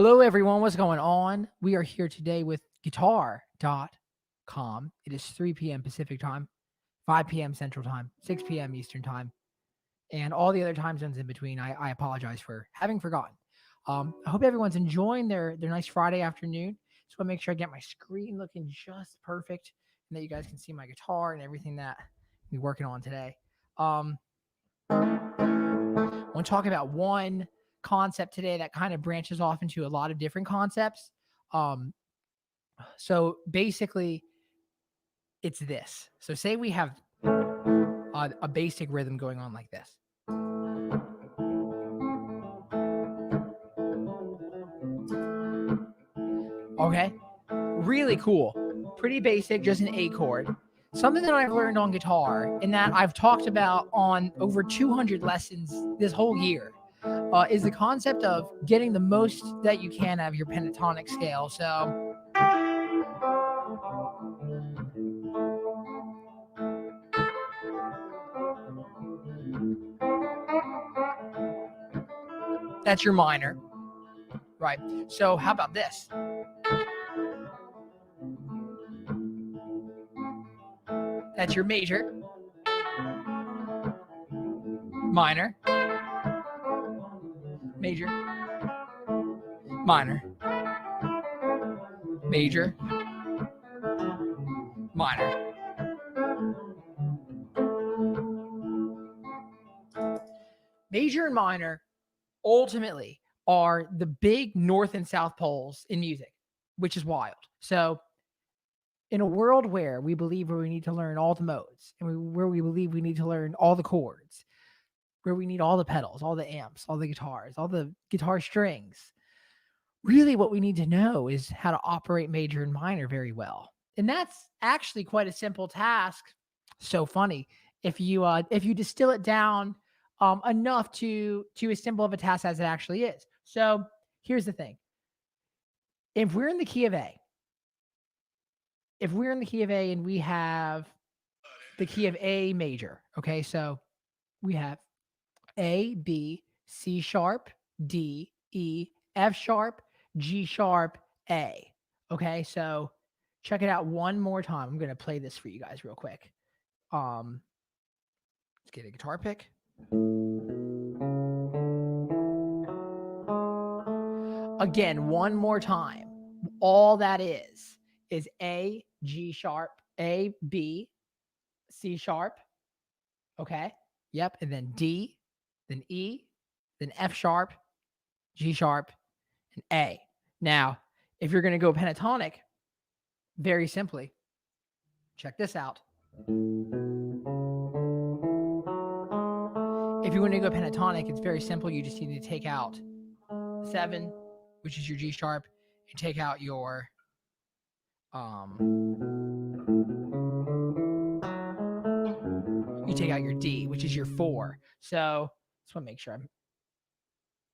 Hello, everyone. What's going on? We are here today with guitar.com. It is 3 p.m. Pacific time, 5 p.m. Central time, 6 p.m. Eastern time, and all the other time zones in between. I apologize for having forgotten. I hope everyone's enjoying their nice Friday afternoon. Just want to make sure I get my screen looking just perfect and that you guys can see my guitar and everything that we're working on today. I want to talk about one concept today that kind of branches off into a lot of different concepts. So basically, it's this. So say we have a basic rhythm going on like this. Okay, really cool, pretty basic, just an A chord. Something that I've learned on guitar and that I've talked about on over 200 lessons this whole year is the concept of getting the most that you can out of your pentatonic scale. So that's your minor, right? So how about this? That's your major, minor, major, minor, major, minor. Major and minor ultimately are the big north and south poles in music, which is wild. So in a world where we need to learn all the modes and where we believe we need to learn all the chords, where we need all the pedals, all the amps, all the guitars, all the guitar strings, really what we need to know is how to operate major and minor very well. And that's actually quite a simple task. So funny if you distill it down enough to as simple of a task as it actually is. So here's the thing: if we're in the key of A, and we have the key of A major, okay, so we have A, B, C sharp, D, E, F sharp, G sharp, A. Okay, so check it out one more time. I'm gonna play this for you guys real quick. Let's get a guitar pick. Again, one more time. All that is A, G sharp, A, B, C sharp. Okay. Yep. And then D, then E, then F sharp, G sharp, and A. Now, if you're going to go pentatonic, very simply, check this out. If you want to go pentatonic, it's very simple. You just need to take out 7, which is your G sharp, and take out your D, which is your 4. So just want to make sure I'm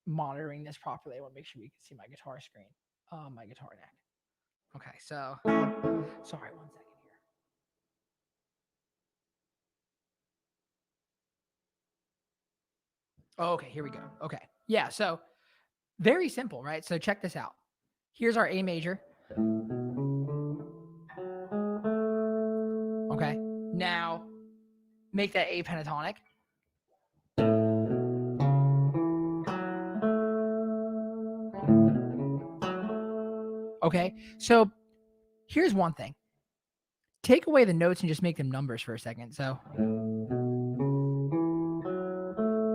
monitoring this properly. I want to make sure you can see my guitar screen, my guitar neck. Okay, so sorry, 1 second here. Okay, here we go. Okay, yeah, so very simple, right? So check this out. Here's our A major. Okay, now make that A pentatonic. Okay, so here's one thing. Take away the notes and just make them numbers for a second. So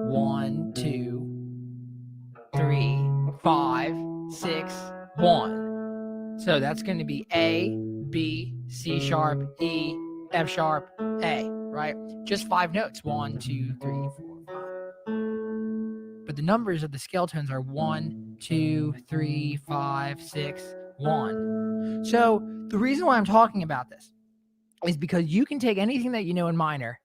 1, 2, 3, 5, 6, 1. So that's going to be A, B, C sharp, E, F sharp, A, right? Just 5 notes. 1, 2, 3, 4, 5. But the numbers of the scale tones are 1, 2, 3, 5, 6, 1. So the reason why I'm talking about this is because you can take anything that you know in minor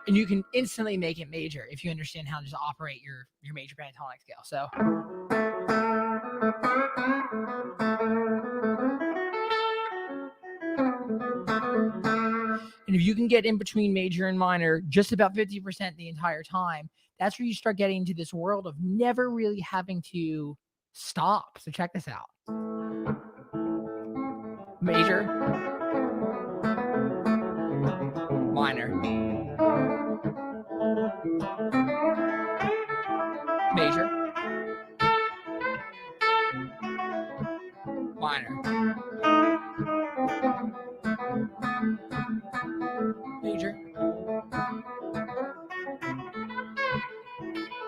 and you can instantly make it major if you understand how to just operate your major pentatonic scale. So And if you can get in between major and minor just about 50% the entire time, that's where you start getting into this world of never really having to stop. So check this out. Major, minor, major, minor, major,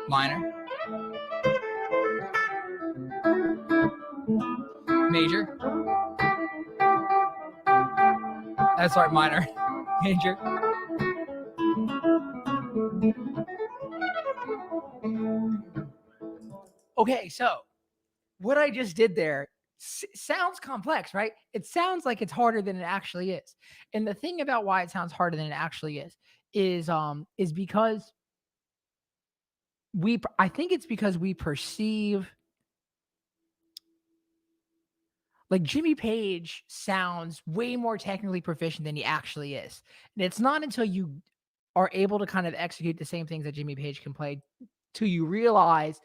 minor, major, sorry, minor, major. Okay, so what I just did there sounds complex, right? It sounds like it's harder than it actually is. And the thing about why it sounds harder than it actually is because I think it's because we perceive, like, Jimmy Page sounds way more technically proficient than he actually is. And it's not until you are able to kind of execute the same things that Jimmy Page can play till you realize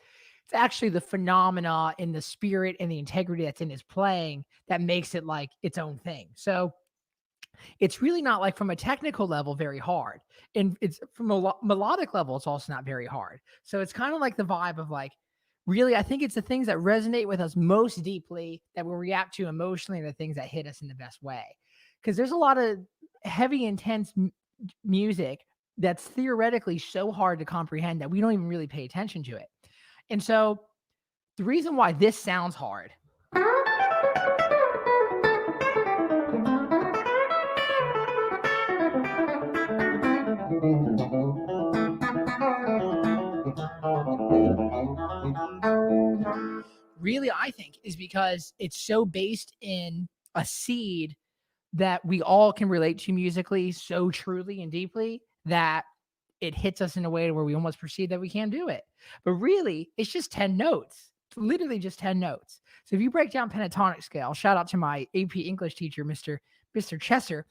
it's actually the phenomena and the spirit and the integrity that's in his playing that makes it like its own thing. So it's really not, like, from a technical level very hard. And it's from a melodic level, it's also not very hard. So it's kind of like the vibe of, like, really, I think it's the things that resonate with us most deeply that we'll react to emotionally, and the things that hit us in the best way. Because there's a lot of heavy, intense music that's theoretically so hard to comprehend that we don't even really pay attention to it. And so the reason why this sounds hard really, I think, is because it's so based in a seed that we all can relate to musically so truly and deeply that it hits us in a way where we almost perceive that we can't do it. But really, it's just 10 notes. It's literally just 10 notes. So if you break down pentatonic scale, shout out to my AP English teacher, Mr. Chesser.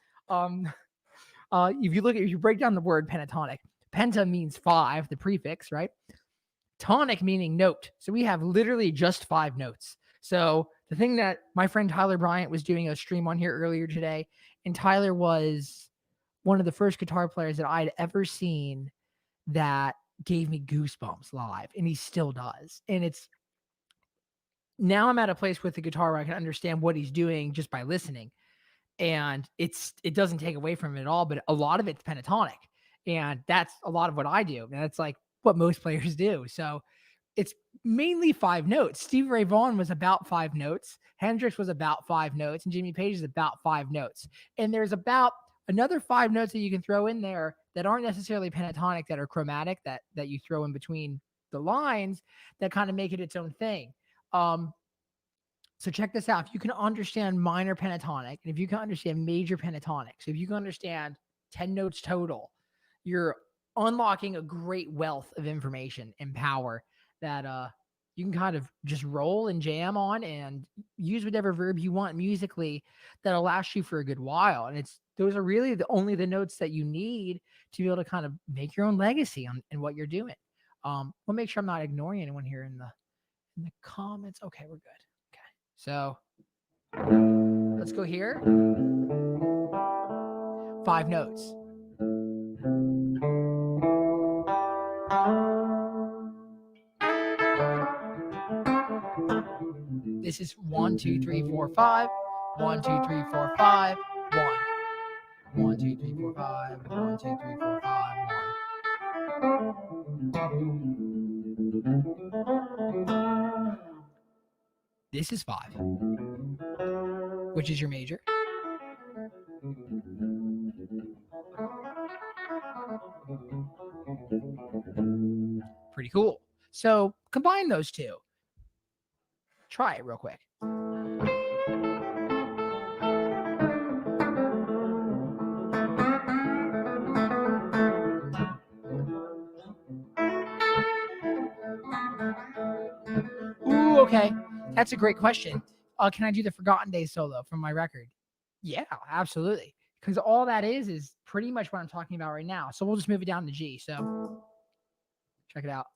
If you break down the word pentatonic, penta means 5, the prefix, right? Tonic meaning note. So we have literally just 5 notes. So the thing that my friend Tyler Bryant was doing a stream on here earlier today, and Tyler was one of the first guitar players that I'd ever seen that gave me goosebumps live, and he still does. And it's now I'm at a place with the guitar where I can understand what he's doing just by listening. And it doesn't take away from it at all, but a lot of it's pentatonic. And that's a lot of what I do. And that's like what most players do. So it's mainly 5 notes. Stevie Ray Vaughan was about 5 notes. Hendrix was about 5 notes. And Jimmy Page is about 5 notes. And there's about another 5 notes that you can throw in there that aren't necessarily pentatonic, that are chromatic, that you throw in between the lines that kind of make it its own thing. So check this out. If you can understand minor pentatonic, and if you can understand major pentatonic, so if you can understand 10 notes total, you're unlocking a great wealth of information and power that you can kind of just roll and jam on and use whatever verb you want musically that'll last you for a good while. And those are really only the notes that you need to be able to kind of make your own legacy in what you're doing. We'll make sure I'm not ignoring anyone here in the comments. Okay, we're good. So let's go here. 5 notes. This is 1, 2, 3, 4, 5. 1, 2, 3, 4, 5. 1. 1, 2, 3, 4, 5. 1, 2, 3, 4, 5. 1. This is 5, which is your major. Pretty cool. So combine those two. Try it real quick. Ooh, okay. That's a great question. Can I do the Forgotten Days solo from my record? Yeah, absolutely. because all that is pretty much what I'm talking about right now. So we'll just move it down to G. So check it out.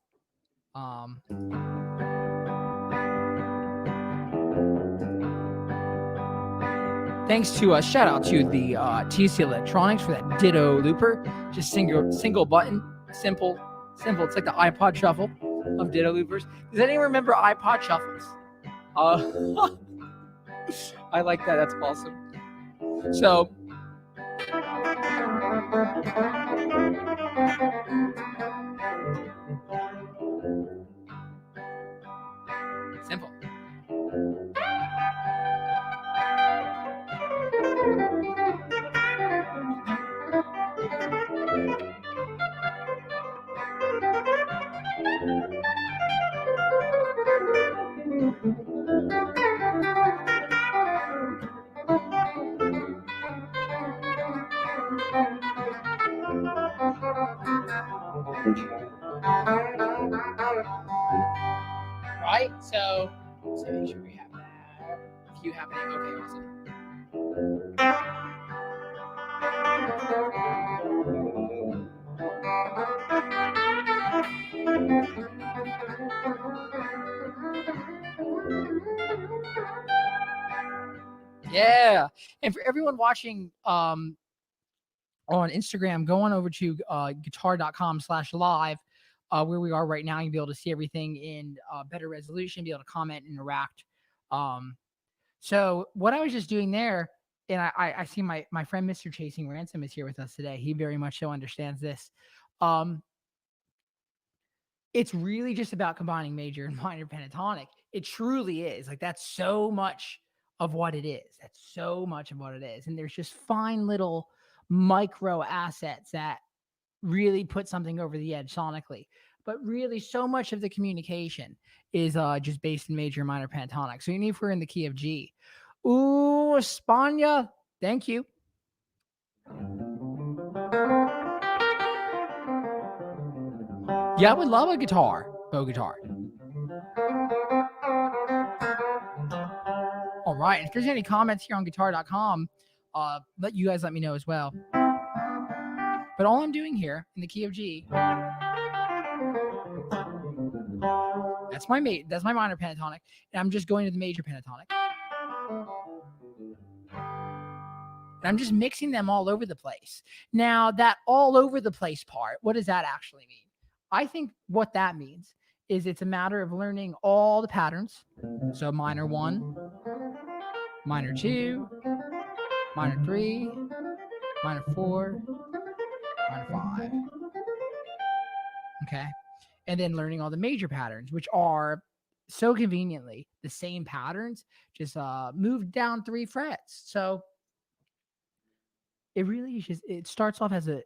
Thanks to shout out to the TC Electronics for that Ditto Looper. Just single button, simple. It's like the iPod Shuffle of Ditto Loopers. Does anyone remember iPod Shuffles? I like that. That's awesome. So simple. Right? So make sure we have that. If you have it, okay, awesome. Yeah. And for everyone watching on Instagram, go on over to guitar.com/live, where we are right now. You'll be able to see everything in better resolution, be able to comment and interact. So what I was just doing there, and I see my friend Mr. Chasing Ransom is here with us today. He very much so understands this. It's really just about combining major and minor pentatonic. It truly is. Like, that's so much of what it is. That's so much of what it is. And there's just fine little micro assets that really put something over the edge sonically. But really, so much of the communication is just based in major and minor pentatonic. So even if we're in the key of G. Ooh, Spania. Thank you. Yeah, I would love a guitar, bow guitar. All right. If there's any comments here on guitar.com, let me know as well. But all I'm doing here in the key of G, that's my minor pentatonic, and I'm just going to the major pentatonic. And I'm just mixing them all over the place. Now, that all over the place part, what does that actually mean? I think what that means is it's a matter of learning all the patterns. So minor 1, minor 2, minor 3, minor 4, minor 5. Okay. And then learning all the major patterns, which are so conveniently the same patterns, just moved down 3 frets. So it really is just, it starts off as a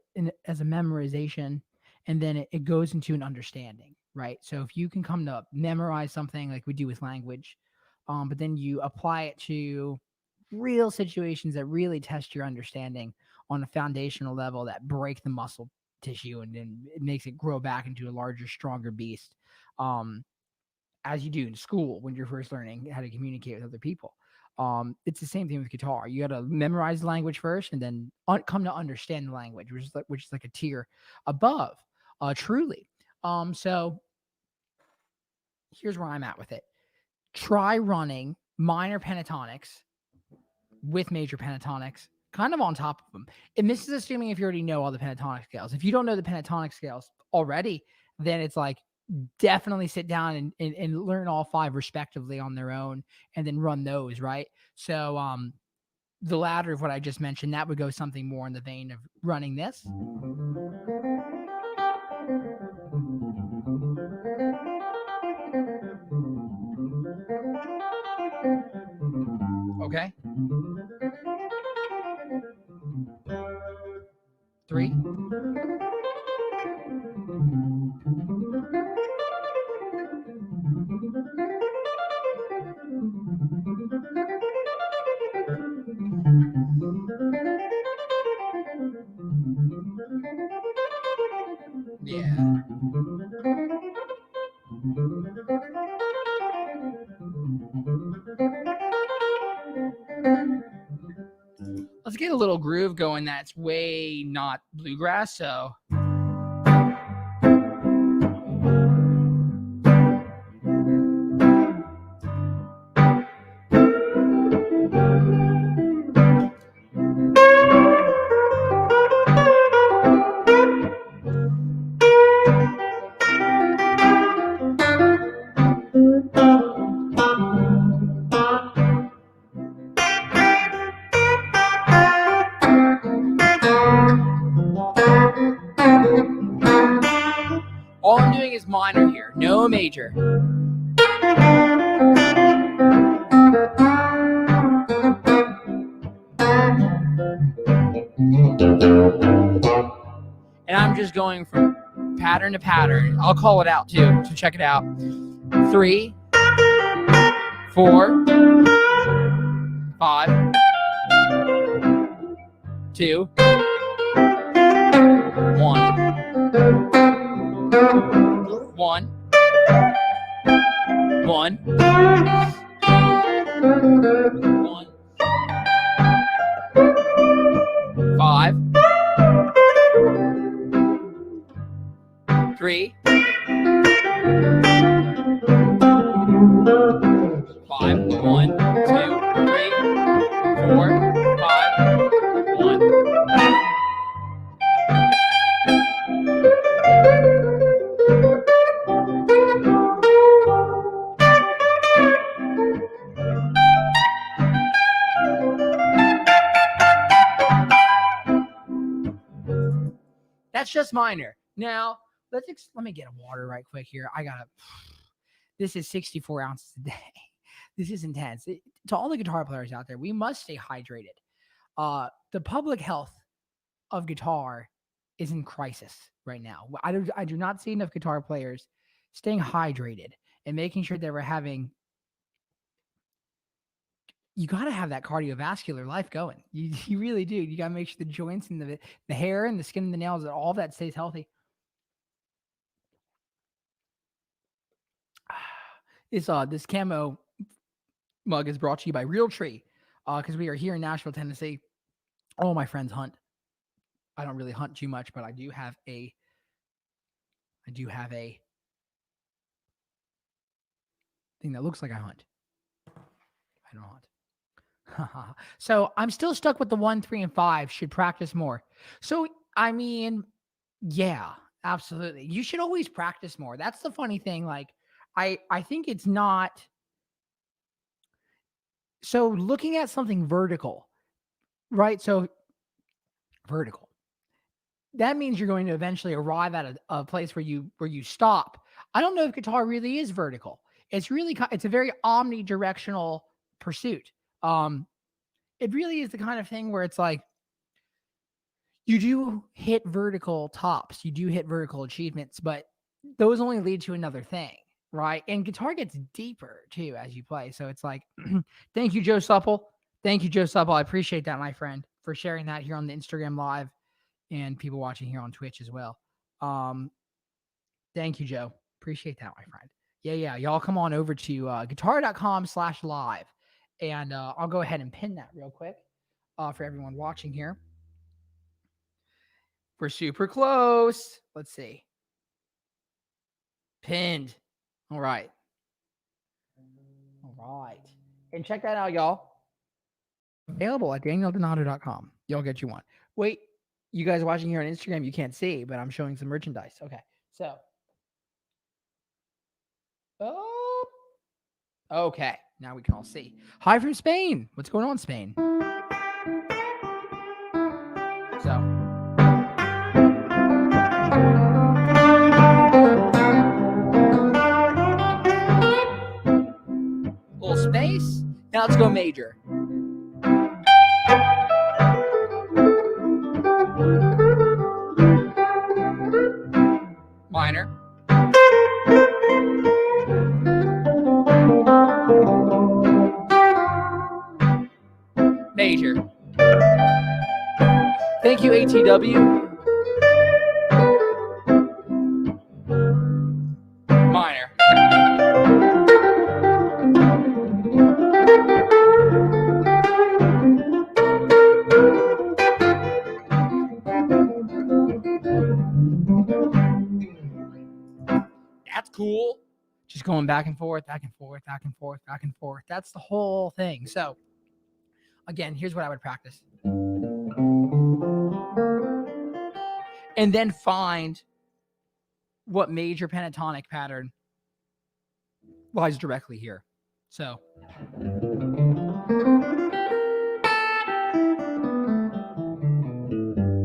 memorization, and then it goes into an understanding, right? So if you can come to memorize something like we do with language, but then you apply it to real situations that really test your understanding on a foundational level, that break the muscle tissue, and then it makes it grow back into a larger, stronger beast, as you do in school when you're first learning how to communicate with other people. It's the same thing with guitar. You got to memorize the language first, and then come to understand the language, which is like a tier above. Truly. So here's where I'm at with it. Try running minor pentatonics with major pentatonics, kind of on top of them. And this is assuming if you already know all the pentatonic scales. If you don't know the pentatonic scales already, then it's like, definitely sit down and learn all 5 respectively on their own, and then run those, right? So the latter of what I just mentioned, that would go something more in the vein of running this. Okay. 3. Yeah. Let's get a little groove going that's way not bluegrass, so. All I'm doing is minor here, no major. And I'm just going from pattern to pattern. I'll call it out too, so check it out. 3, 4, 5, 2, 1. 1, 1, 1, 5, 3, 5, 1, 2, 3, 4, 5, 1. That's just minor. Now, let me get a water right quick here. This is 64 ounces a day. This is intense. To all the guitar players out there, we must stay hydrated. The public health of guitar is in crisis right now. I do not see enough guitar players staying hydrated and making sure that we're having. You got to have that cardiovascular life going. You really do. You got to make sure the joints and the hair and the skin and the nails, all of that stays healthy. This camo mug is brought to you by Real Tree, because we are here in Nashville, Tennessee. All my friends hunt. I don't really hunt too much, but I do have a thing that looks like I hunt. I don't hunt. So I'm still stuck with the 1, 3, and 5. Should practice more. So, I mean, yeah, absolutely. You should always practice more. That's the funny thing. Like, I think it's not. So looking at something vertical, right? So vertical. That means you're going to eventually arrive at a place where you stop. I don't know if guitar really is vertical. It's a very omnidirectional pursuit. It really is the kind of thing where it's like you do hit vertical tops, you do hit vertical achievements, but those only lead to another thing, right? And guitar gets deeper too as you play. So it's like, thank you, Joe Supple. Thank you, Joe Supple. I appreciate that, my friend, for sharing that here on the Instagram Live and people watching here on Twitch as well. Thank you, Joe. Appreciate that, my friend. Yeah. Y'all come on over to guitar.com/live. And I'll go ahead and pin that real quick for everyone watching here. We're super close. Let's see. Pinned. All right. And check that out, y'all. Available at danieldonato.com. Y'all get you one. Wait, you guys watching here on Instagram, you can't see, but I'm showing some merchandise. Okay. So. Oh. Okay. Now we can all see. Hi from Spain. What's going on, Spain? So. Little space. Now let's go major. Minor. Major. Thank you, ATW. Minor. Just going back and forth, back and forth, back and forth, back and forth. That's the whole thing. So again, here's what I would practice. And then find what major pentatonic pattern lies directly here. So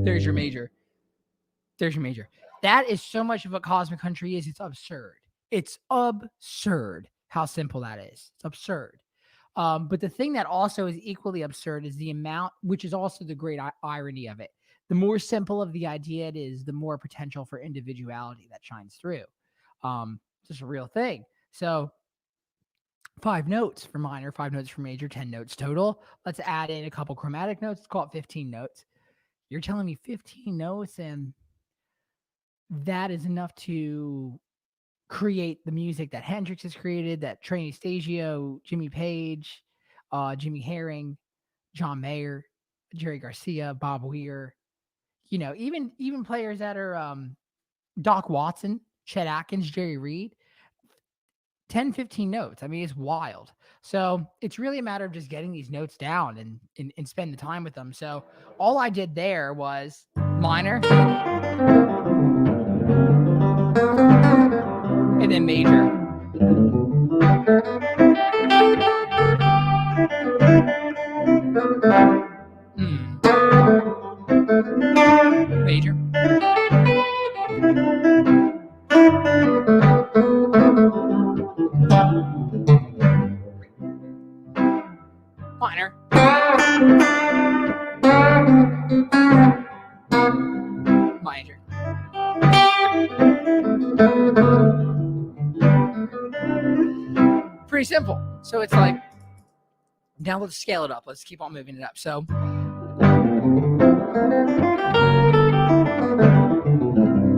there's your major. There's your major. That is so much of what cosmic country is. It's absurd. It's absurd how simple that is. It's absurd. But the thing that also is equally absurd is the amount, which is also the great irony of it. The more simple of the idea it is, the more potential for individuality that shines through. It's just a real thing. So 5 notes for minor, 5 notes for major, 10 notes total. Let's add in a couple chromatic notes. Let's call it 15 notes. You're telling me 15 notes, and that is enough to create the music that Hendrix has created, that Trey Anastasio, Jimmy Page, Jimmy Herring, John Mayer, Jerry Garcia, Bob Weir, even players that are Doc Watson, Chet Atkins, Jerry Reed, 10, 15 notes. I mean, it's wild. So it's really a matter of just getting these notes down and spend the time with them. So all I did there was minor and then major. Major. Minor. Major. Pretty simple. So it's like, now let's scale it up. Let's keep on moving it up. So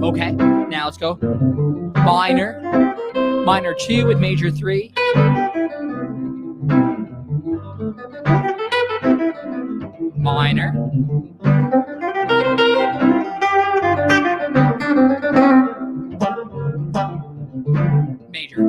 okay, now let's go. Minor 2 with major 3. Minor. Major.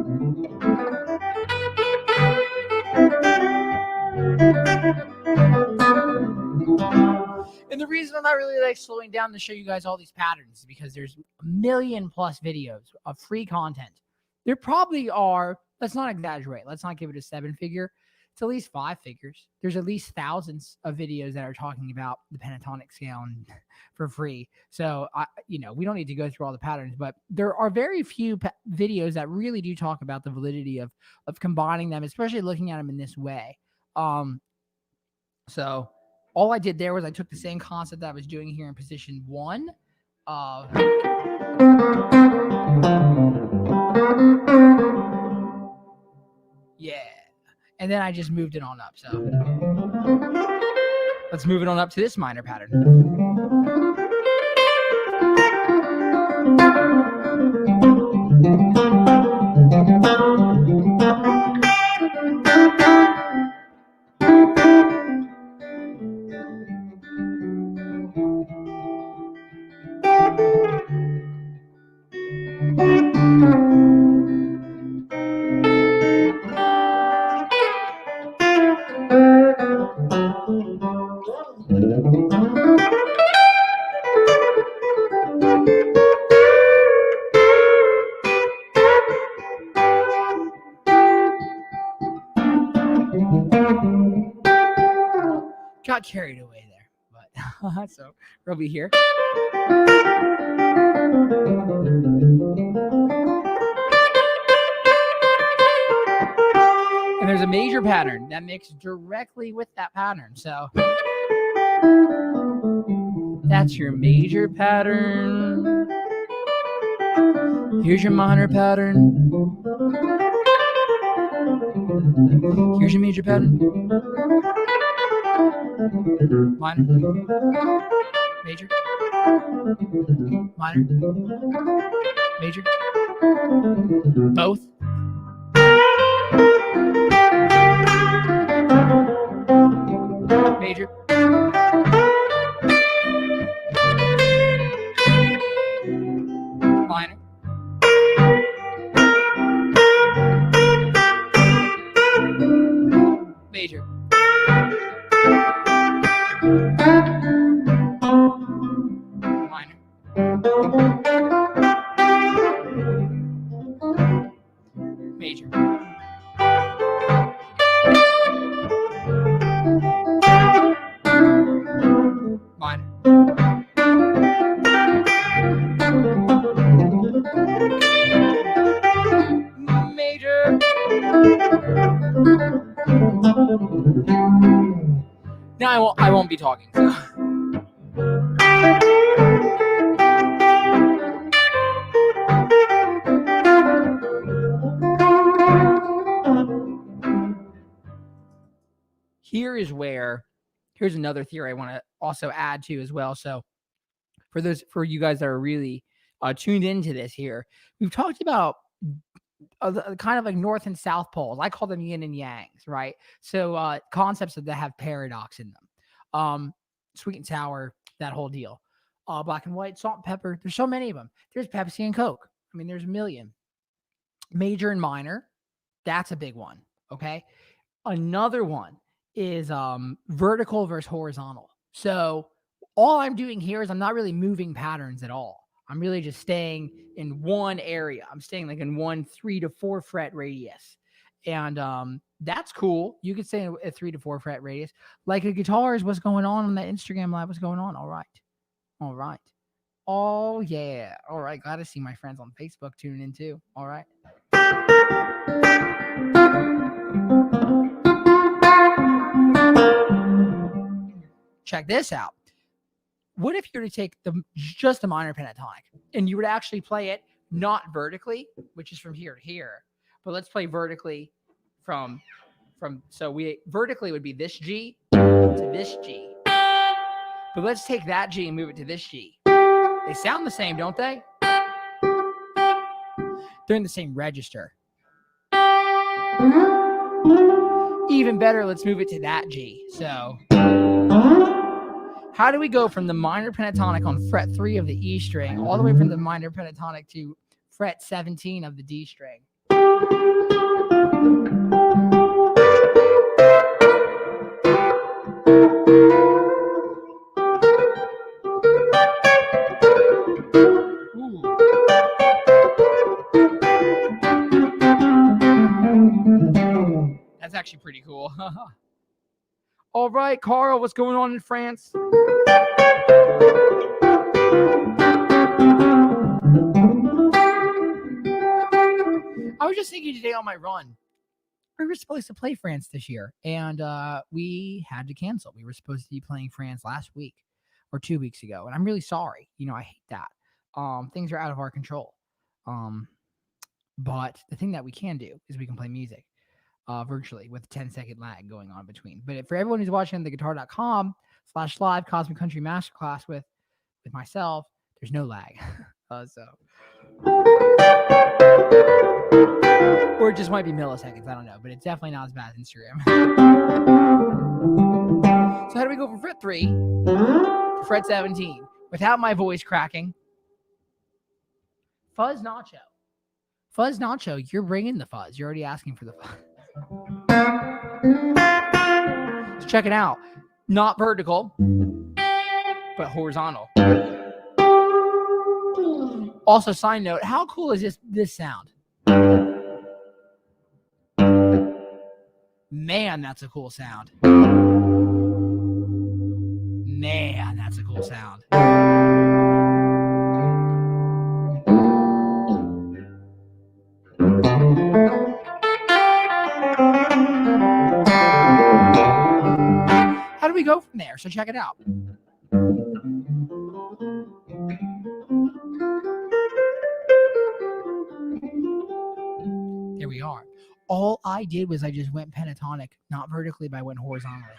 And the reason I'm not really like slowing down to show you guys all these patterns is because there's a million plus videos of free content. There probably are, let's not exaggerate. Let's not give it a 7-figure. It's at least 5 figures. There's at least thousands of videos that are talking about the pentatonic scale and for free. So, we don't need to go through all the patterns, but there are very few videos that really do talk about the validity of combining them, especially looking at them in this way. So all I did there was I took the same concept that I was doing here in position 1. Yeah. And then I just moved it on up. So let's move it on up to this minor pattern. Got carried away there, but so we'll be here. And there's a major pattern that mixes directly with that pattern. So that's your major pattern. Here's your minor pattern. Here's your major pattern. Minor. Major. Minor. Major. Both. Major. Minor. Major. Minor. Major. Minor. Major. Now I won't be talking. So. Here's another theory I want to also add to as well. So for you guys that are really tuned into this here, we've talked about kind of like north and south poles. I call them yin and yangs, right? So concepts that have paradox in them. Sweet and sour, that whole deal. Black and white, salt and pepper. There's so many of them. There's Pepsi and Coke. I mean, there's a million. Major and minor, that's a big one. Okay. Another one is vertical versus horizontal. So all I'm doing here is I'm not really moving patterns at all. I'm really just staying in one area. I'm staying like in one 3 to 4 fret radius. And that's cool. You could stay in a 3 to 4 fret radius. Like a guitar is what's going on that Instagram live. What's going on? All right. All right. Oh, yeah. All right. Glad to see my friends on Facebook tuning in too. All right. Check this out. What if you were to take just a minor pentatonic and you would actually play it not vertically, which is from here to here, but let's play vertically vertically would be this G to this G. But let's take that G and move it to this G. They sound the same, don't they? They're in the same register. Even better, let's move it to that G. So how do we go from the minor pentatonic on fret 3 of the E string all the way from the minor pentatonic to fret 17 of the D string? Ooh. That's actually pretty cool. All right, Carl, what's going on in France? I was just thinking today on my run, we were supposed to play France this year, and we had to cancel. We were supposed to be playing France last week or 2 weeks ago, and I'm really sorry. I hate that. Things are out of our control. But the thing that we can do is we can play music virtually with a 10-second lag going on between. But for everyone who's watching on theguitar.com/live Cosmic Country Masterclass with myself, there's no lag. Or it just might be milliseconds. I don't know, but it's definitely not as bad as Instagram. So how do we go from fret 3 to fret 17 without my voice cracking? Fuzz Nacho. Fuzz Nacho, you're bringing the fuzz. You're already asking for the fuzz. So check it out. Not vertical, but horizontal. Also, side note, how cool is this sound? Man, that's a cool sound. Man, that's a cool sound. How do we go from there? So check it out. Here we are. All I did was I just went pentatonic, not vertically, but I went horizontally.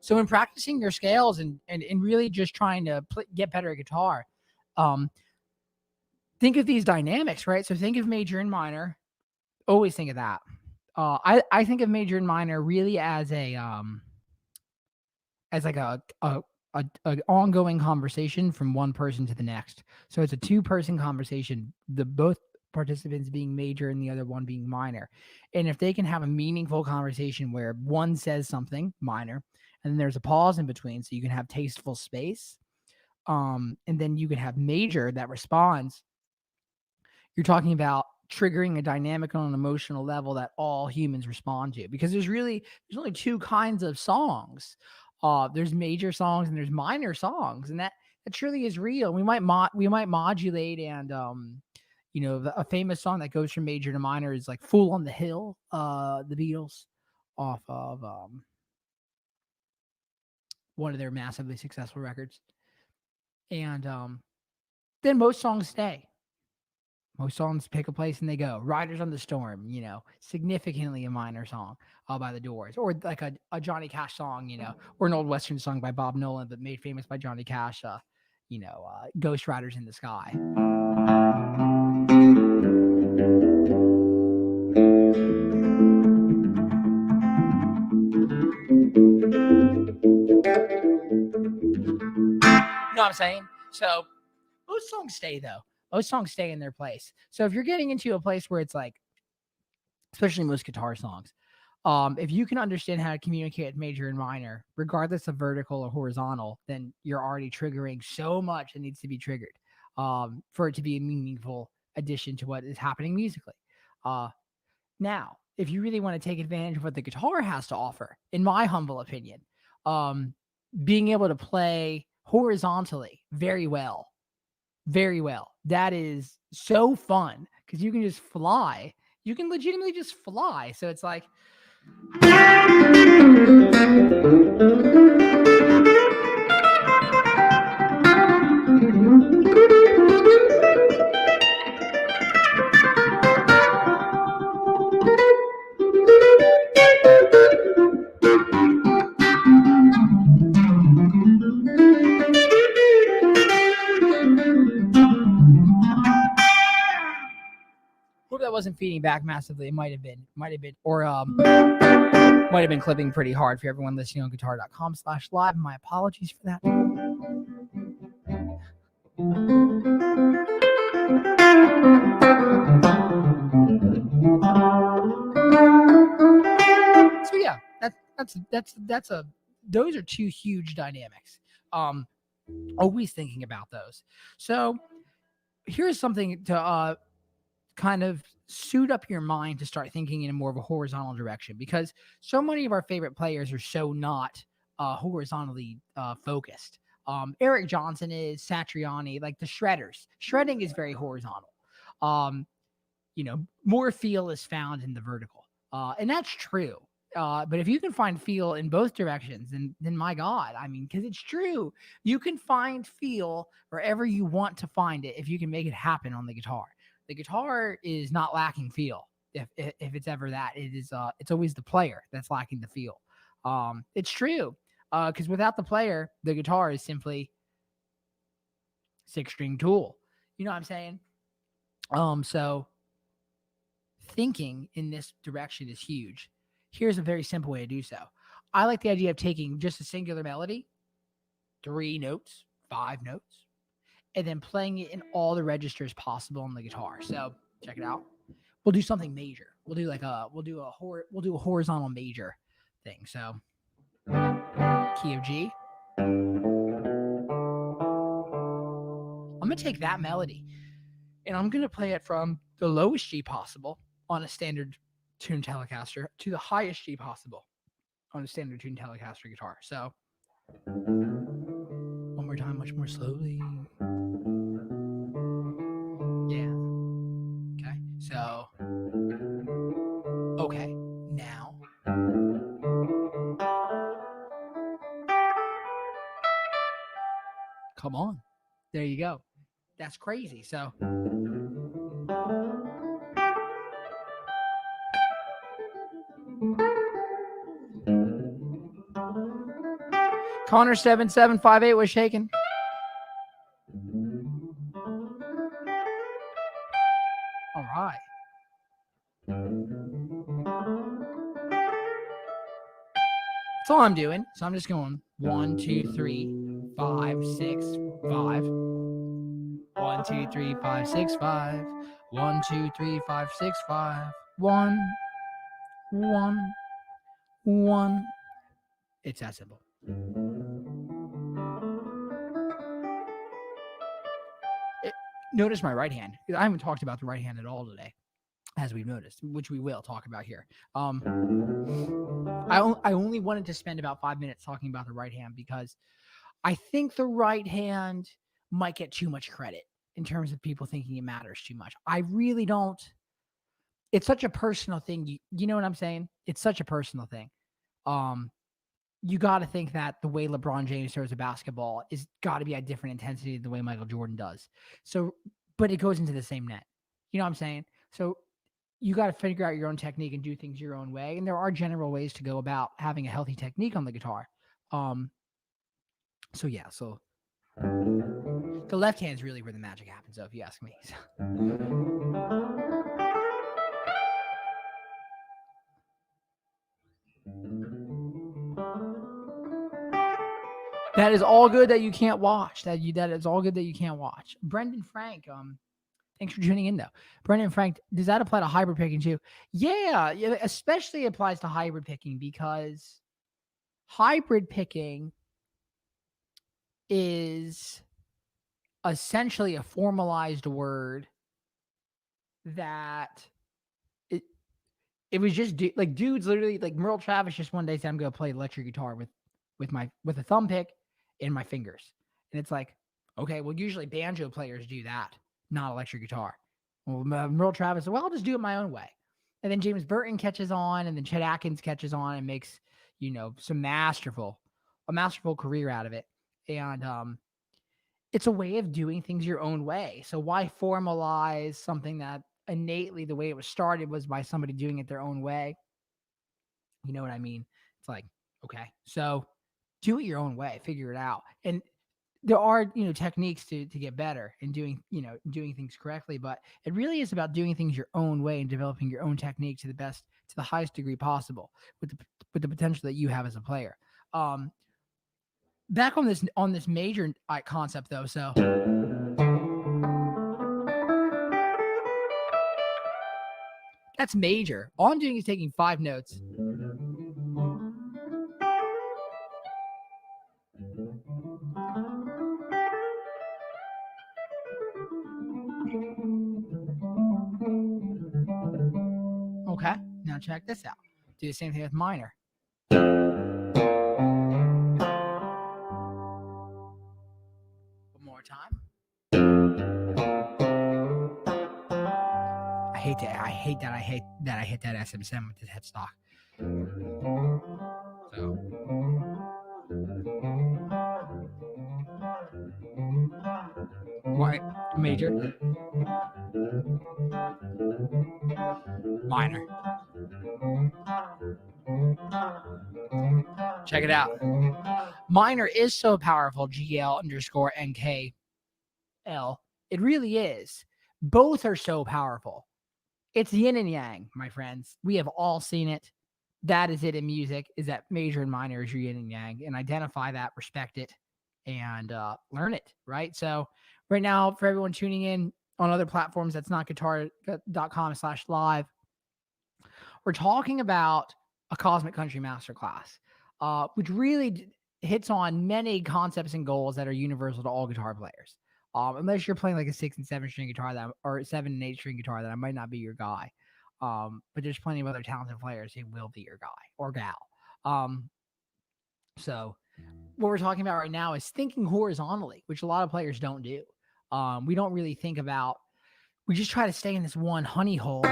So in practicing your scales and really just trying to get better at guitar, think of these dynamics, right? So think of major and minor. Always think of that. I think of major and minor really as like a ongoing conversation from one person to the next. So it's a two-person conversation, the both participants being major and the other one being minor. And if they can have a meaningful conversation where one says something minor and then there's a pause in between so you can have tasteful space, and then you can have major that responds, you're talking about triggering a dynamic on an emotional level that all humans respond to, because there's only two kinds of songs. There's major songs and there's minor songs, and that truly is real. We might modulate, and a famous song that goes from major to minor is like "Fool on the Hill," the Beatles, off of one of their massively successful records. And then most songs stay. Most songs pick a place and they go. Riders on the Storm, significantly a minor song by the Doors, or like a Johnny Cash song, or an old Western song by Bob Nolan, but made famous by Johnny Cash, Ghost Riders in the Sky. You know what I'm saying? So most songs stay, though. Most songs stay in their place. So if you're getting into a place where it's like, especially most guitar songs, if you can understand how to communicate with major and minor, regardless of vertical or horizontal, then you're already triggering so much that needs to be triggered for it to be a meaningful addition to what is happening musically. Now, if you really want to take advantage of what the guitar has to offer, in my humble opinion, being able to play horizontally very well, that is so fun because you can just fly. You can legitimately just fly. So it's like, hope that wasn't feeding back massively. It might have been, or might have been clipping pretty hard for everyone listening on guitar.com/live. My apologies for that. So yeah, those are two huge dynamics. Always thinking about those. So here's something to kind of suit up your mind to start thinking in a more of a horizontal direction, because so many of our favorite players are so not horizontally focused. Eric Johnson is, Satriani, like the shredders. Shredding is very horizontal. More feel is found in the vertical. And that's true. But if you can find feel in both directions, then my God, I mean, because it's true. You can find feel wherever you want to find it if you can make it happen on the guitar. The guitar is not lacking feel. If it's ever that, it's always the player that's lacking the feel. It's true. Because without the player, the guitar is simply 6-string tool. You know what I'm saying? So thinking in this direction is huge. Here's a very simple way to do so. I like the idea of taking just a singular melody, 3 notes, 5 notes, and then playing it in all the registers possible on the guitar. So check it out. We'll do something major. We'll do a horizontal major thing. So key of G. I'm gonna take that melody and I'm gonna play it from the lowest G possible on a standard tuned Telecaster to the highest G possible on a standard tuned Telecaster guitar. So one more time, much more slowly. Yeah. Okay. So, okay. Now. Come on. There you go. That's crazy. So. Connor 7758 was shaking. That's all I'm doing. So I'm just going 1, 2, 3, 5, 6, 5. 1, 2, 3, 5, 6, 5. 1, 2, 3, 5, 6, 5. 1, 1, 1. It's that simple. Notice my right hand. I haven't talked about the right hand at all today, as we've noticed, which we will talk about here. I only wanted to spend about 5 minutes talking about the right hand because I think the right hand might get too much credit in terms of people thinking it matters too much. I really don't. It's such a personal thing. You know what I'm saying? It's such a personal thing. You got to think that the way LeBron James throws a basketball is got to be at different intensity than the way Michael Jordan does. So, but it goes into the same net. You know what I'm saying? So you got to figure out your own technique and do things your own way. And there are general ways to go about having a healthy technique on the guitar. So yeah, so the left hand is really where the magic happens, though, if you ask me. That is all good that you can't watch. That is all good that you can't watch. Brendan Frank, thanks for tuning in though. Brendan Frank, does that apply to hybrid picking too? Yeah, especially applies to hybrid picking because hybrid picking is essentially a formalized word that it was just like dudes literally like Merle Travis just one day said I'm gonna play electric guitar with a thumb pick in my fingers. And it's like, okay, well, usually banjo players do that, not electric guitar. Well, Merle Travis said, well, I'll just do it my own way. And then James Burton catches on, and then Chet Atkins catches on and makes, a masterful career out of it. And it's a way of doing things your own way. So why formalize something that innately the way it was started was by somebody doing it their own way? You know what I mean? It's like, okay, so do it your own way, figure it out. And there are, techniques to get better and doing things correctly, but it really is about doing things your own way and developing your own technique to the highest degree possible with the potential that you have as a player. Back on this major concept though, so that's major. All I'm doing is taking 5 notes. Okay, now check this out. Do the same thing with minor. One more time. I hate that I hit that SM7 with this headstock. So what major? Minor. Check it out. Minor is so powerful, GL_NKL. It really is. Both are so powerful. It's yin and yang, my friends. We have all seen it. That is it in music, is that major and minor is your yin and yang. And identify that, respect it, and learn it, right? So right now, for everyone tuning in on other platforms, that's not guitar.com/live, we're talking about a Cosmic Country Masterclass, which really hits on many concepts and goals that are universal to all guitar players. Unless you're playing like a 6 and 7 string guitar or 7 and 8 string guitar, that might not be your guy. But there's plenty of other talented players who will be your guy or gal. So what we're talking about right now is thinking horizontally, which a lot of players don't do. We don't really think about, we just try to stay in this one honey hole.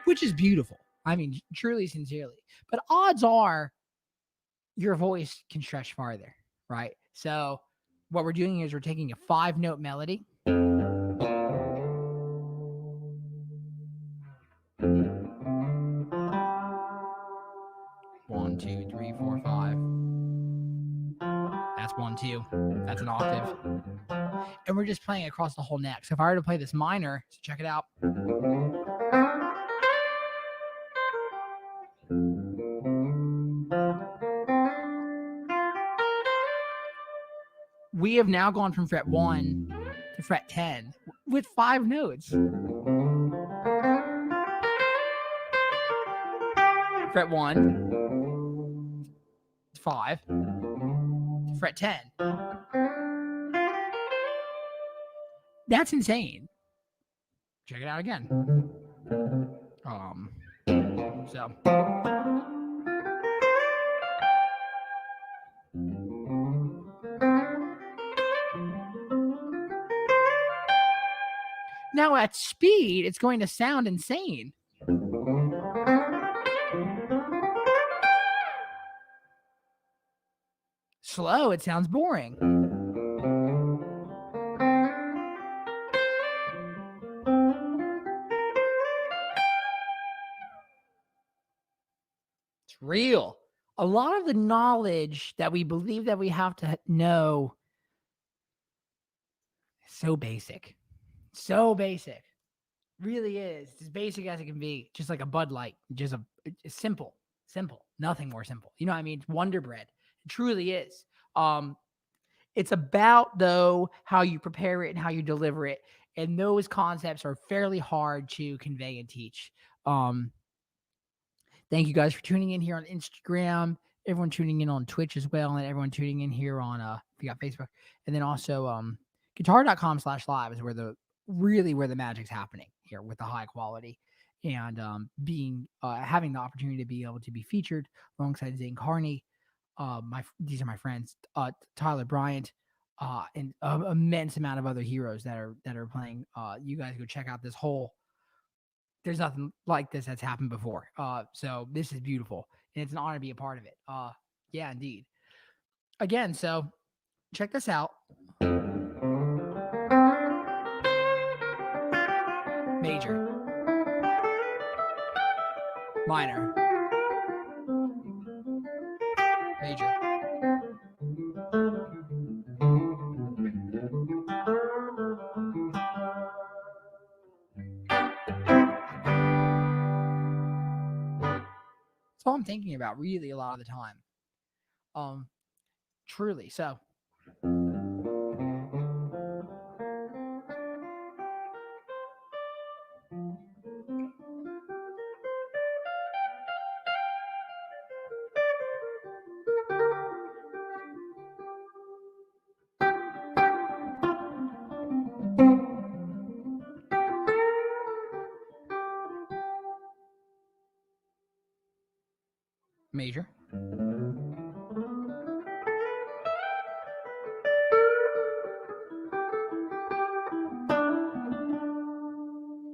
Which is beautiful. I mean, truly, sincerely. But odds are your voice can stretch farther, right? So what we're doing is we're taking a 5-note melody. 1, 2, 3, 4, 5. That's that's 1, 2. That's an octave. And we're just playing across the whole neck. So if I were to play this minor, so check it out. We have now gone from fret 1 to fret 10 with 5 notes. Fret 1, 5, fret 10. That's insane. Check it out again. So. Now at speed, it's going to sound insane. Slow, it sounds boring. It's real. A lot of the knowledge that we believe that we have to know is so basic. So basic. Really is. It's as basic as it can be. Just like a Bud Light. Just it's simple. Simple. Nothing more simple. You know what I mean? It's Wonder Bread. It truly is. It's about, though, how you prepare it and how you deliver it. And those concepts are fairly hard to convey and teach. Thank you guys for tuning in here on Instagram, everyone tuning in on Twitch as well, and everyone tuning in here on if you got Facebook. And then also guitar.com/live is where the magic's happening here with the high quality and having the opportunity to be able to be featured alongside Zane Carney. These are my friends, Tyler Bryant, and an immense amount of other heroes that are playing. You guys go check out this whole. There's nothing like this that's happened before. So this is beautiful, and it's an honor to be a part of it. Yeah, indeed. Again, so check this out. Major, minor, major. That's all I'm thinking about really a lot of the time. Truly. So major.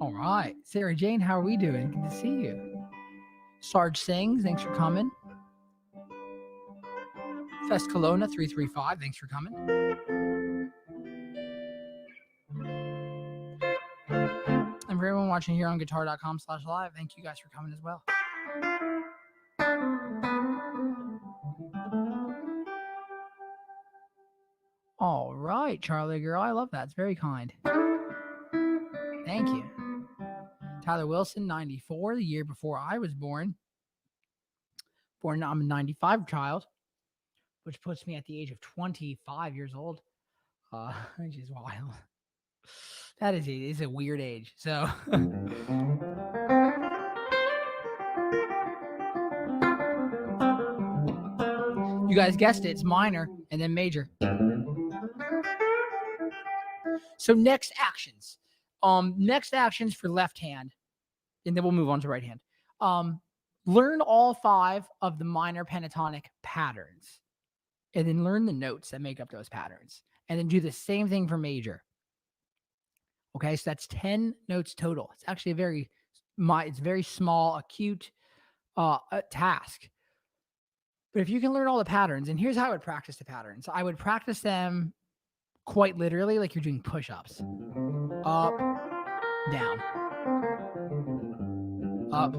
All right. Sarah Jane, how are we doing? Good to see you. Sarge Sings, thanks for coming. Fest Kelowna 335, thanks for coming. And for everyone watching here on guitar.com/live, thank you guys for coming as well. All right, Charlie girl. I love that. It's very kind. Thank you. Tyler Wilson, 94, the year before I was born. I'm a 95 child, which puts me at the age of 25 years old, which is wild. That is a weird age. So you guys guessed it. It's minor and then major. So next actions for left hand, and then we'll move on to right hand. Learn all 5 of the minor pentatonic patterns, and then learn the notes that make up those patterns, and then do the same thing for major. Okay, so that's 10 notes total. It's actually it's very small, acute task. But if you can learn all the patterns, and here's how I would practice the patterns. I would practice them quite literally like you're doing push-ups. Up, down. Up.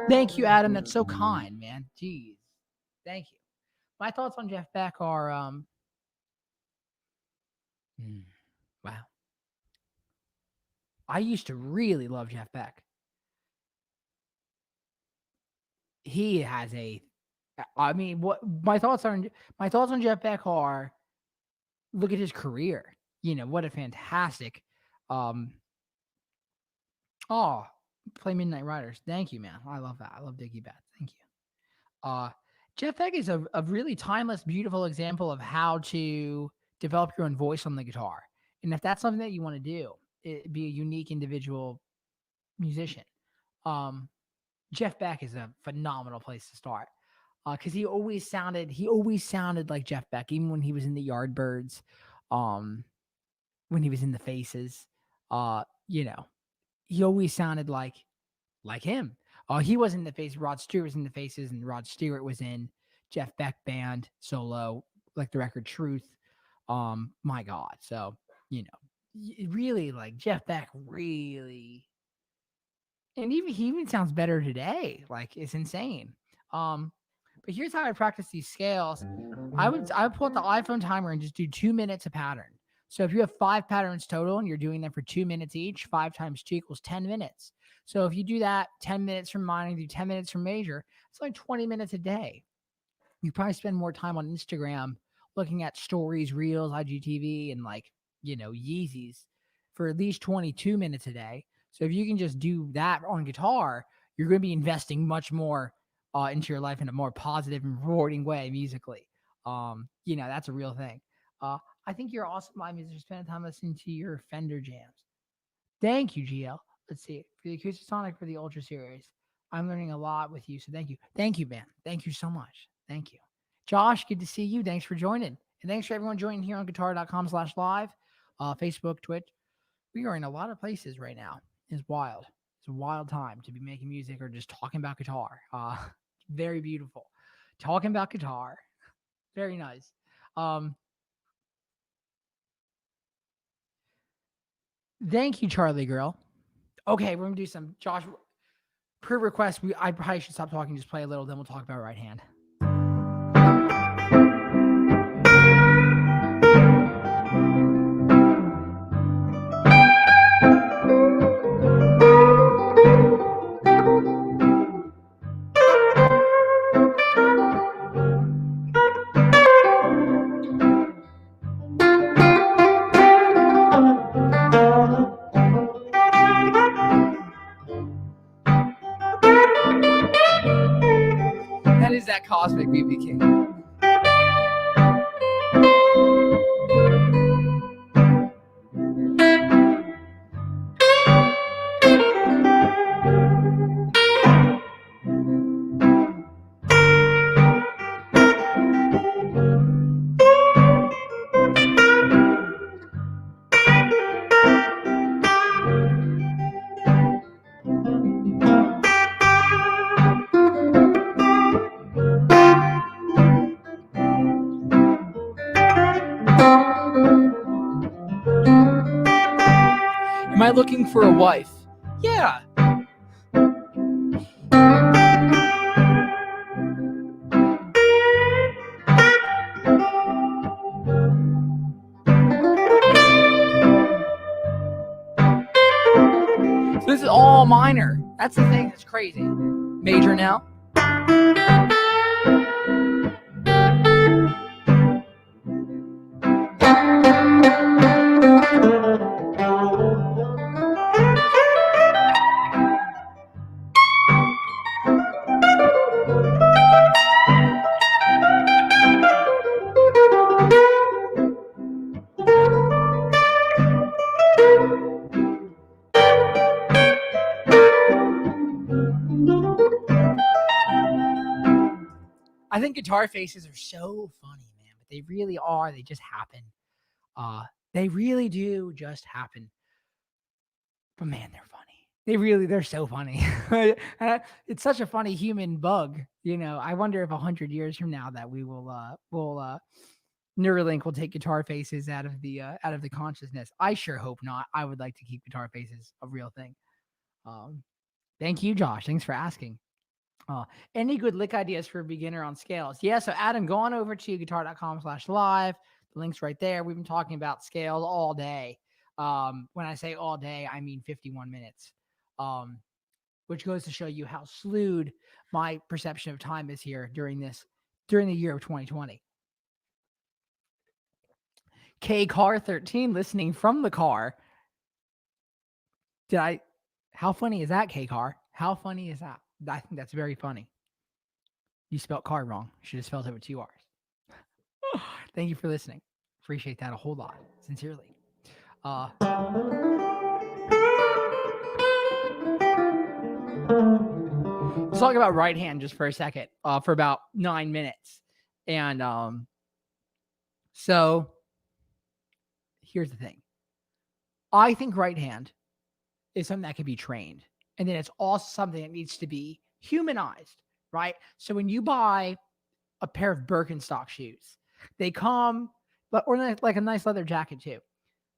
Thank you, Adam. That's so kind, man. Jeez. Thank you. My thoughts on Jeff Beck are hmm, wow. I used to really love Jeff Beck. He has a I mean, what my thoughts on Jeff Beck are look at his career. What a fantastic um oh, play Midnight Riders. Thank you, man. I love that. I love Diggy Bad. Thank you. Uh Jeff Beck is a really timeless, beautiful example of how to develop your own voice on the guitar. And if that's something that you want to do, be a unique individual musician. Um Jeff Beck is a phenomenal place to start because he always sounded like Jeff Beck, even when he was in the Yardbirds, when he was in the Faces. Uh, you know, he always sounded like him. He was in the Faces. Rod Stewart was in the Faces, and Rod Stewart was in Jeff Beck band solo, like the record Truth. My God, so really like Jeff Beck really and he even sounds better today. Like it's insane. Um, but here's how I practice these scales. I would pull out the iPhone timer and just do 2 minutes a pattern. So if you have 5 patterns total and you're doing them for 2 minutes each, 5 times 2 equals 10 minutes. So if you do that 10 minutes from minor, do 10 minutes from major, it's like 20 minutes a day. You probably spend more time on Instagram looking at stories, reels, IGTV, and Yeezys for at least 22 minutes a day. So if you can just do that on guitar, you're going to be investing much more into your life in a more positive and rewarding way musically. That's a real thing. I think you're awesome live musician. Spending time listening to your Fender jams. Thank you, GL. Let's see. For the Acoustic Sonic for the Ultra Series, I'm learning a lot with you. So thank you. Thank you, man. Thank you so much. Thank you. Josh, good to see you. Thanks for joining. And thanks for everyone joining here on guitar.com/live, Facebook, Twitch. We are in a lot of places right now. It's wild. It's a wild time to be making music or just talking about guitar. Very beautiful. Talking about guitar. Very nice. Thank you, Charlie girl. Okay, we're gonna do some Josh per request. I probably should stop talking, just play a little, then we'll talk about right hand. That is that cosmic BB King. Am I looking for a wife? Yeah. So this is all minor. That's the thing that's crazy. Major now. I think guitar faces are so funny, man, but they really are. They just happen. They really do just happen. But man, they're funny. They're so funny. It's such a funny human bug. I wonder if 100 years from now that Neuralink will take guitar faces out of the consciousness. I sure hope not. I would like to keep guitar faces a real thing. Thank you, Josh. Thanks for asking. Any good lick ideas for a beginner on scales? Yeah, so Adam, go on over to guitar.com/live. The link's right there. We've been talking about scales all day. When I say all day, I mean 51 minutes, which goes to show you how slewed my perception of time is here during the year of 2020. K Car 13 listening from the car. How funny is that, K Car? How funny is that? I think that's very funny. You spelled car wrong. You should have spelled it with 2 R's. Thank you for listening. Appreciate that a whole lot. Sincerely. Let's talk about right hand just for a second, for about 9 minutes. And so here's the thing. I think right hand is something that can be trained. And then it's also something that needs to be humanized, right? So when you buy a pair of Birkenstock shoes, they come, or like a nice leather jacket too,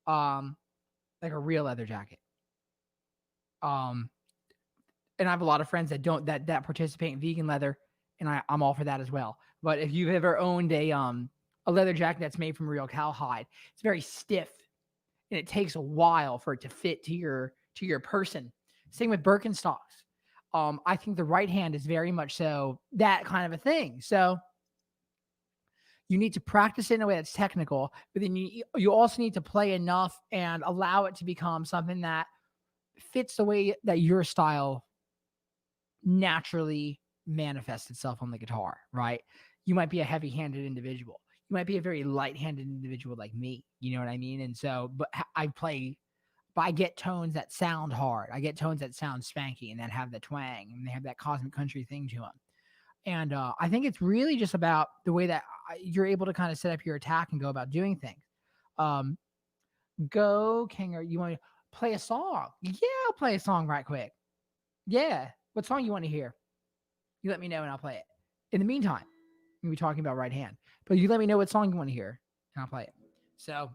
like a real leather jacket. And I have a lot of friends that participate in vegan leather, and I'm all for that as well. But if you've ever owned a leather jacket that's made from real cowhide, it's very stiff, and it takes a while for it to fit to your person. Same with Birkenstocks. I think the right hand is very much so that kind of a thing. So you need to practice it in a way that's technical, but then you also need to play enough and allow it to become something that fits the way that your style naturally manifests itself on the guitar, right? You might be a heavy-handed individual. You might be a very light-handed individual like me. You know what I mean? And so, but I get tones that sound hard. I get tones that sound spanky and that have the twang and they have that cosmic country thing to them. And I think it's really just about the way that you're able to kind of set up your attack and go about doing things. Go, Kinger. You want to play a song? Yeah, I'll play a song right quick. Yeah. What song you want to hear? You let me know and I'll play it. In the meantime, we'll be talking about right hand. But you let me know what song you want to hear and I'll play it. So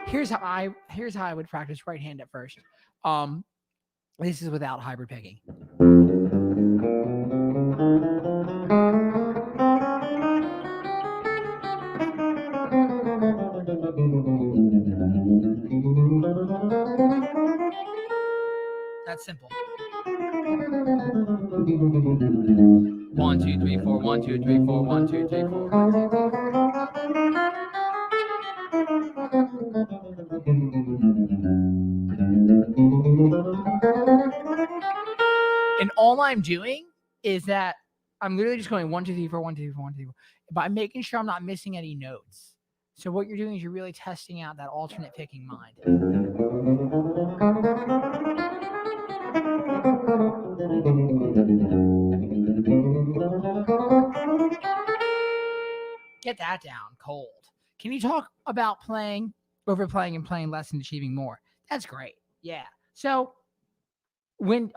here's how I would practice right hand at first. This is without hybrid picking. That's simple. 1, 2, 3, 4, 1, 2, 3, 4, 1, 2, 3, 4, 1, 2, 3, 4. And all I'm doing is that I'm literally just going 1, 2, 3, 4, 1, 2, 3, 4, 1, 2, 3, 4. But I'm making sure I'm not missing any notes. So what you're doing is you're really testing out that alternate picking mind. Get that down cold. Can you talk about overplaying and playing less and achieving more? That's great. Yeah. So when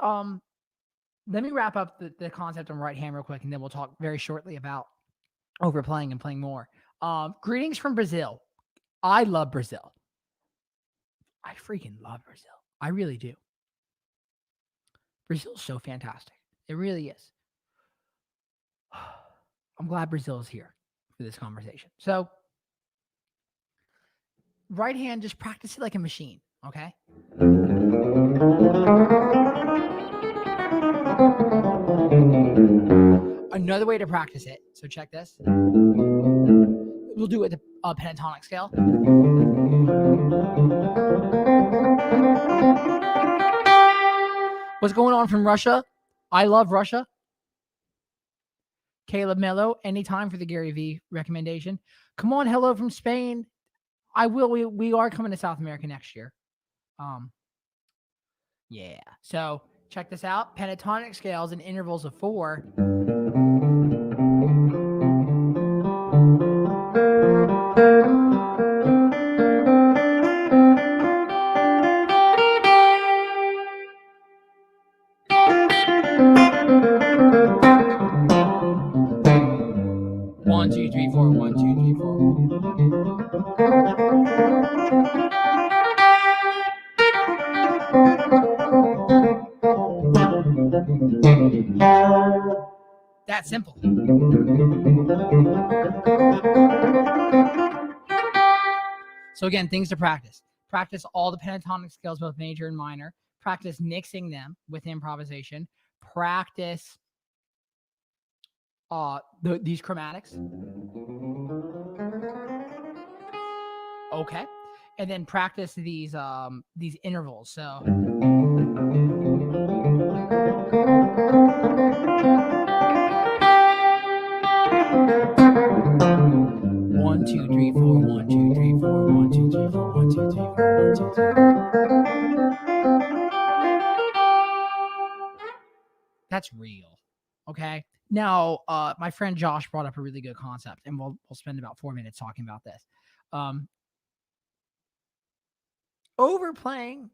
let me wrap up the concept on right hand real quick, and then we'll talk very shortly about overplaying and playing more. Greetings from Brazil. I love Brazil. I freaking love Brazil. I really do. Brazil's so fantastic. It really is. I'm glad Brazil is here for this conversation. So, right hand, just practice it like a machine, okay? Another way to practice it, so check this. We'll do it with the pentatonic scale. What's going on from Russia? I love Russia. Caleb Mello, anytime for the Gary V recommendation. Come on, hello from Spain. I will. We are coming to South America next year. Yeah. So check this out. Pentatonic scales in intervals of 4. One, two, three, four. 1, 2, 3, 4. that simple. So again, things to practice. Practice all the pentatonic scales, both major and minor. Practice mixing them with improvisation. Practice these chromatics. Okay. And then practice these intervals. So 1, 2, 3, 4, 1, 2, 3, 4, 1, 2, 3, 4, 1, 2, 3, 4, 1, 2, 3, 4. That's real. Okay. Now, my friend Josh brought up a really good concept, and we'll spend about 4 minutes talking about this. Overplaying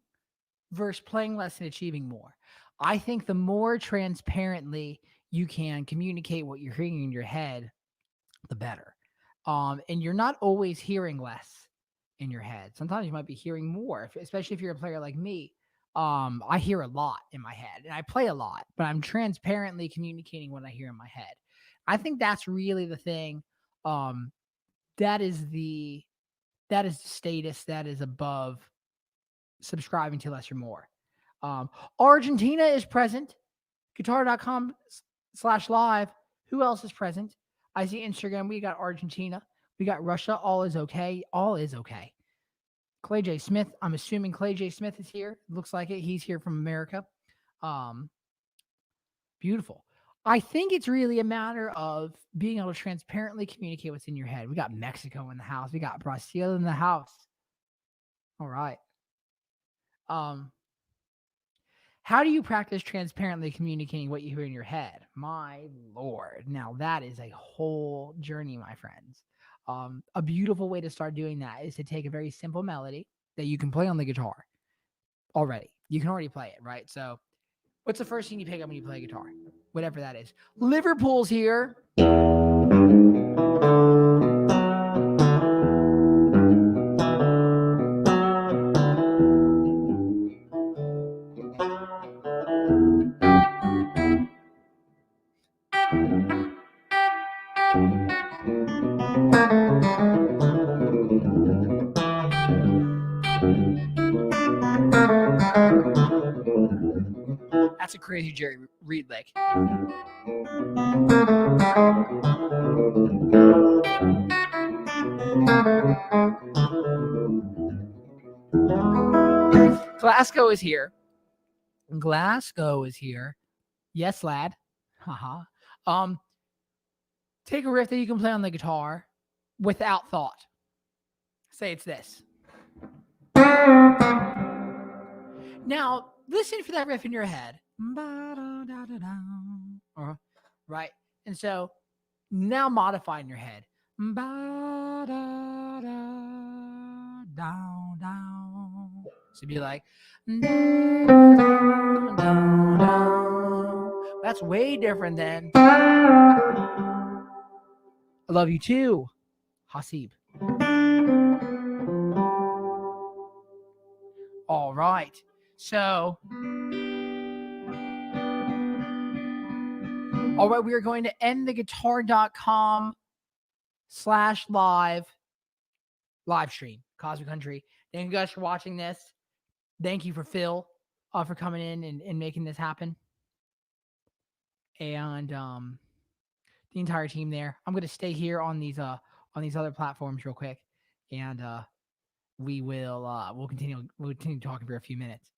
versus playing less and achieving more. I think the more transparently you can communicate what you're hearing in your head, the better. And you're not always hearing less in your head. Sometimes you might be hearing more, especially if you're a player like me. I hear a lot in my head and I play a lot, but I'm transparently communicating what I hear in my head. I think that's really the thing. That is the status that is above subscribing to less or more. Argentina is present. Guitar.com/live. Who else is present? I see Instagram. We got Argentina. We got Russia. All is okay. All is okay. Clay J. Smith. I'm assuming Clay J. Smith is here. Looks like it. He's here from America. Beautiful. I think it's really a matter of being able to transparently communicate what's in your head. We got Mexico in the house. We got Brazil in the house. All right. How do you practice transparently communicating what you hear in your head? My Lord. Now that is a whole journey, my friends. A beautiful way to start doing that is to take a very simple melody that you can play on the guitar already. You can already play it, right? So what's the first thing you pick up when you play guitar? Whatever that is. Liverpool's here. That's a crazy Jerry Reed lick. Glasgow is here. Glasgow is here. Yes, lad. Haha. Take a riff that you can play on the guitar without thought. Say it's this. Now, listen for that riff in your head. Right? And so now modify in your head. So be like, that's way different than I love you too, Hasib. All right. So, all right, we are going to end the guitar.com/live stream, Cosmic Country. Thank you guys for watching this. Thank you for Phil for coming in and making this happen. And the entire team there. I'm going to stay here on these other platforms real quick. And we'll continue talking for a few minutes.